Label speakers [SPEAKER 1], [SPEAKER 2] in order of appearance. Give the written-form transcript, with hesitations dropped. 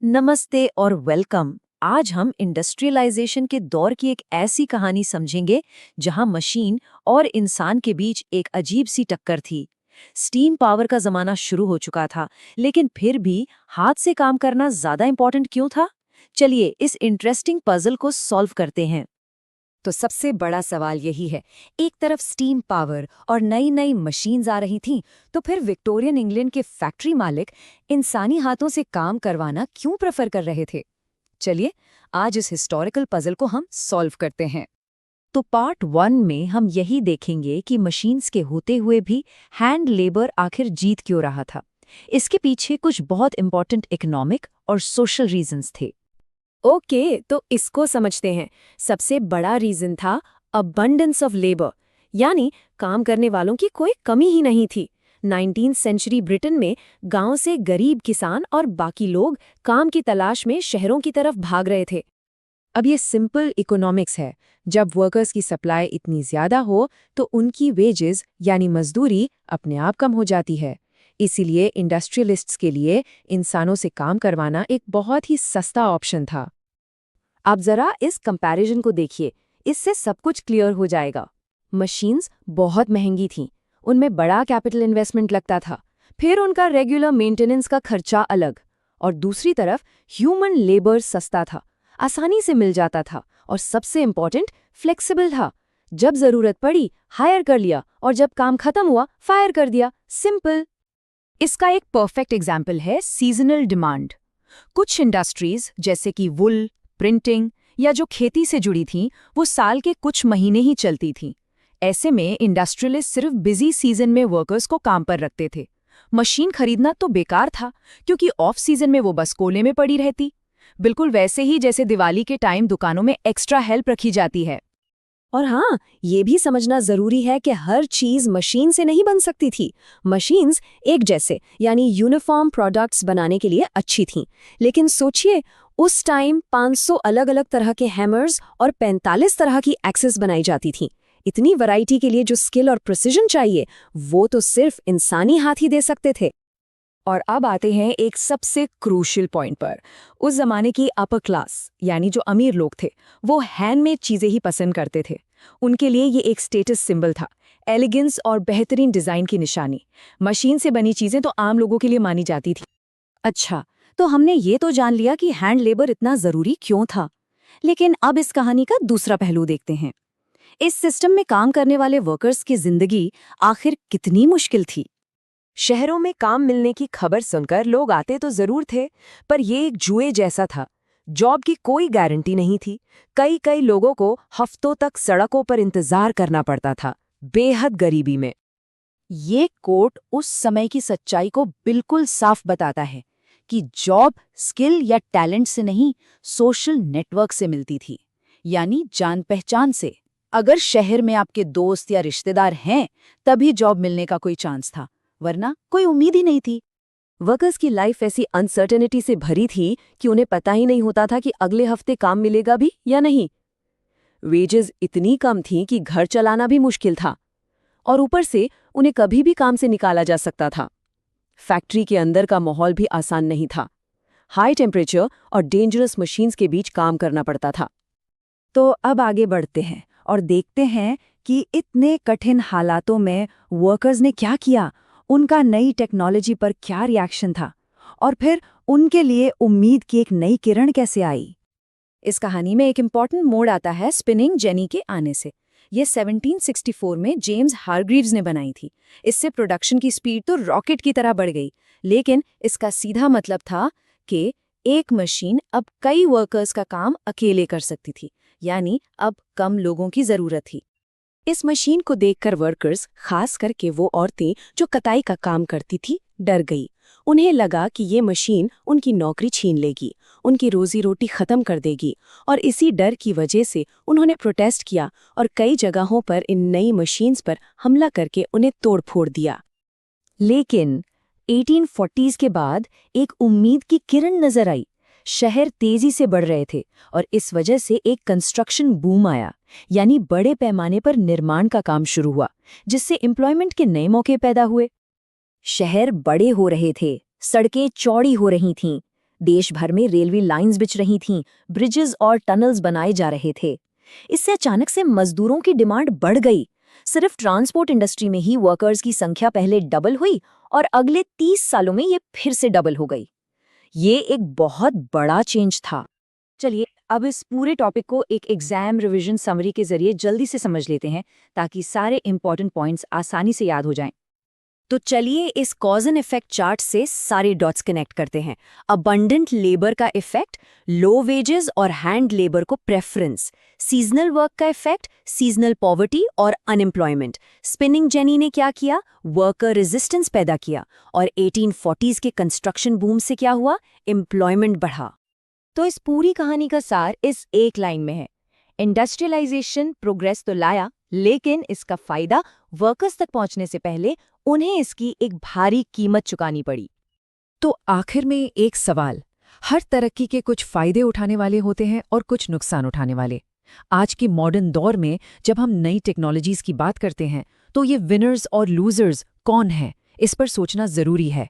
[SPEAKER 1] नमस्ते और वेलकम। आज हम इंडस्ट्रियलाइजेशन के दौर की एक ऐसी कहानी समझेंगे जहां मशीन और इंसान के बीच एक अजीब सी टक्कर थी। स्टीम पावर का जमाना शुरू हो चुका था, लेकिन फिर भी हाथ से काम करना ज्यादा इंपॉर्टेंट क्यों था? चलिए इस इंटरेस्टिंग पजल को सॉल्व करते हैं।
[SPEAKER 2] तो सबसे बड़ा सवाल यही है। एक तरफ स्टीम पावर और नई नई मशीन्स आ रही थीं, तो फिर विक्टोरियन इंग्लैंड के फैक्ट्री मालिक इंसानी हाथों से काम करवाना क्यों प्रेफर कर रहे थे? चलिए आज इस हिस्टोरिकल पजल को हम सॉल्व करते हैं।
[SPEAKER 1] तो पार्ट 1 में हम यही देखेंगे कि मशीन्स के होते हुए भी हैंड लेबर आखिर जीत क्यों रहा था। इसके पीछे कुछ बहुत इंपॉर्टेंट इकोनॉमिक और सोशल रीजंस थे।
[SPEAKER 2] ओके, तो इसको समझते हैं। सबसे बड़ा रीजन था अबंडेंस ऑफ लेबर, यानी काम करने वालों की कोई कमी ही नहीं थी। 19th सेंचुरी ब्रिटेन में गांव से गरीब किसान और बाकी लोग काम की तलाश में शहरों की तरफ भाग रहे थे।
[SPEAKER 3] अब ये सिंपल इकोनॉमिक्स है। जब वर्कर्स की सप्लाई इतनी ज्यादा हो तो उनकी वेजेस यानी मजदूरी अपने आप कम हो जाती है। इसीलिए इंडस्ट्रियलिस्ट्स के लिए इंसानों से काम करवाना एक बहुत ही सस्ता ऑप्शन था।
[SPEAKER 2] आप जरा इस कंपैरिजन को देखिए, इससे सब कुछ क्लियर हो जाएगा। मशीन्स बहुत महंगी थीं, उनमें बड़ा कैपिटल इन्वेस्टमेंट लगता था, फिर उनका रेगुलर मेंटेनेंस का खर्चा अलग। और दूसरी तरफ ह्यूमन लेबर सस्ता था, आसानी से मिल जाता था और सबसे इम्पोर्टेंट फ्लेक्सिबल था। जब जरूरत पड़ी हायर कर लिया और जब काम खत्म हुआ फायर कर दिया। सिंपल। इसका एक परफेक्ट एग्जाम्पल है सीजनल डिमांड। कुछ इंडस्ट्रीज जैसे कि वुल, प्रिंटिंग या जो खेती से जुड़ी थीं, वो साल के कुछ महीने ही चलती थीं। ऐसे में इंडस्ट्रियलिस्ट सिर्फ बिजी सीजन में वर्कर्स को काम पर रखते थे। मशीन खरीदना तो बेकार था, क्योंकि ऑफ सीजन में वो बस कोने में पड़ी रहती। बिल्कुल वैसे ही जैसे दिवाली के टाइम दुकानों में एक्स्ट्रा हेल्प रखी जाती है। और हाँ, ये भी समझना जरूरी है कि हर चीज मशीन से नहीं बन सकती थी। मशीन्स एक जैसे यानी यूनिफॉर्म प्रोडक्ट्स बनाने के लिए अच्छी थीं, लेकिन सोचिए उस टाइम 500 अलग-अलग तरह के हैमर्स और 45 तरह की एक्सेस बनाई जाती थीं। इतनी वैरायटी के लिए जो स्किल और प्रिसिजन चाहिए, वो तो सिर्फ इंसानी हाथ ही दे सकते थे। और अब आते हैं एक सबसे क्रूशियल पॉइंट पर। उस जमाने की अपर क्लास यानी जो अमीर लोग थे, वो हैंडमेड चीजें ही पसंद करते थे। उनके लिए ये एक स्टेटस सिंबल था, एलिगेंस और बेहतरीन डिजाइन की निशानी। मशीन से बनी चीजें तो आम लोगों के लिए मानी जाती थी।
[SPEAKER 1] अच्छा, तो हमने ये तो जान लिया कि हैंड लेबर इतना जरूरी क्यों था, लेकिन अब इस कहानी का दूसरा पहलू देखते हैं। इस सिस्टम में काम करने वाले वर्कर्स की जिंदगी आखिर कितनी मुश्किल थी।
[SPEAKER 2] शहरों में काम मिलने की खबर सुनकर लोग आते तो जरूर थे, पर ये एक जुए जैसा था। जॉब की कोई गारंटी नहीं थी। कई कई लोगों को हफ्तों तक सड़कों पर इंतजार करना पड़ता था, बेहद गरीबी में।
[SPEAKER 1] ये कोट उस समय की सच्चाई को बिल्कुल साफ बताता है कि जॉब स्किल या टैलेंट से नहीं, सोशल नेटवर्क से मिलती थी, यानी जान पहचान से। अगर शहर में आपके दोस्त या रिश्तेदार हैं, तभी जॉब मिलने का कोई चांस था, वरना कोई उम्मीद ही नहीं थी।
[SPEAKER 2] वर्कर्स की लाइफ ऐसी अनसर्टेनिटी से भरी थी कि उन्हें पता ही नहीं होता था कि अगले हफ्ते काम मिलेगा भी या नहीं। वेजेस इतनी कम थी कि घर चलाना भी मुश्किल था, और ऊपर से उन्हें कभी भी काम से निकाला जा सकता था। फैक्ट्री के अंदर का माहौल भी आसान नहीं था। हाई टेम्परेचर और डेंजरस मशीन्स के बीच काम करना पड़ता था।
[SPEAKER 1] तो अब आगे बढ़ते हैं और देखते हैं कि इतने कठिन हालातों में वर्कर्स ने क्या किया, उनका नई टेक्नोलॉजी पर क्या रिएक्शन था, और फिर उनके लिए उम्मीद की एक नई किरण कैसे आई।
[SPEAKER 2] इस कहानी में एक इम्पॉर्टेंट मोड़ आता है स्पिनिंग जेनी के आने से। ये 1764 में जेम्स हारग्रीव्स ने बनाई थी। इससे प्रोडक्शन की स्पीड तो रॉकेट की तरह बढ़ गई, लेकिन इसका सीधा मतलब था कि एक मशीन अब कई वर्कर्स का काम अकेले कर सकती थी, यानी अब कम लोगों की जरूरत थी। इस मशीन को देखकर वर्कर्स, खास करके वो औरतें जो कताई का काम करती थी, डर गई। उन्हें लगा कि ये मशीन उनकी नौकरी छीन लेगी, उनकी रोजी रोटी खत्म कर देगी, और इसी डर की वजह से उन्होंने प्रोटेस्ट किया और कई जगहों पर इन नई मशीन्स पर हमला करके उन्हें तोड़-फोड़ दिया।
[SPEAKER 1] लेकिन 1840s के बाद एक उम्मीद की किरण नजर आई। शहर तेजी से बढ़ रहे थे और इस वजह से एक कंस्ट्रक्शन बूम आया, यानी बड़े पैमाने पर निर्माण का काम शुरू हुआ, जिससे एम्प्लॉयमेंट के नए मौके पैदा हुए। शहर बड़े हो रहे थे, सड़कें चौड़ी हो रही थीं, देश भर में रेलवे लाइंस बिछ रही थीं, ब्रिजेस और टनल्स बनाए जा रहे थे। इससे अचानक से मजदूरों की डिमांड बढ़ गई। सिर्फ ट्रांसपोर्ट इंडस्ट्री में ही वर्कर्स की संख्या पहले डबल हुई और अगले 30 सालों में ये फिर से डबल हो गई। ये एक बहुत बड़ा चेंज था। चलिए अब इस पूरे टॉपिक को एक एग्जाम रिवीजन समरी के जरिए जल्दी से समझ लेते हैं ताकि सारे इंपॉर्टेंट पॉइंट्स आसानी से याद हो जाएं। तो चलिए इस कॉज एंड इफेक्ट चार्ट से सारे डॉट्स कनेक्ट करते हैं। अबंडेंट लेबर का इफेक्ट, लो वेजेस और हैंड लेबर को प्रेफरेंस, सीजनल वर्क का इफेक्ट, सीजनल पॉवर्टी और अनएम्प्लॉयमेंट। स्पिनिंग जेनी ने क्या किया? वर्कर रेजिस्टेंस पैदा किया। और 1840s के कंस्ट्रक्शन बूम से क्या हुआ? एम्प्लॉयमेंट बढ़ा। तो इस पूरी कहानी का सार इस एक लाइन में है। इंडस्ट्रियलाइजेशन प्रोग्रेस तो लाया, लेकिन इसका फायदा वर्कर्स तक पहुंचने से पहले उन्हें इसकी एक भारी कीमत चुकानी पड़ी।
[SPEAKER 3] तो आखिर में एक सवाल, हर तरक्की के कुछ फायदे उठाने वाले होते हैं और कुछ नुकसान उठाने वाले। आज के मॉडर्न दौर में जब हम नई टेक्नोलॉजीज की बात करते हैं तो ये विनर्स और लूजर्स कौन हैं, इस पर सोचना जरूरी है।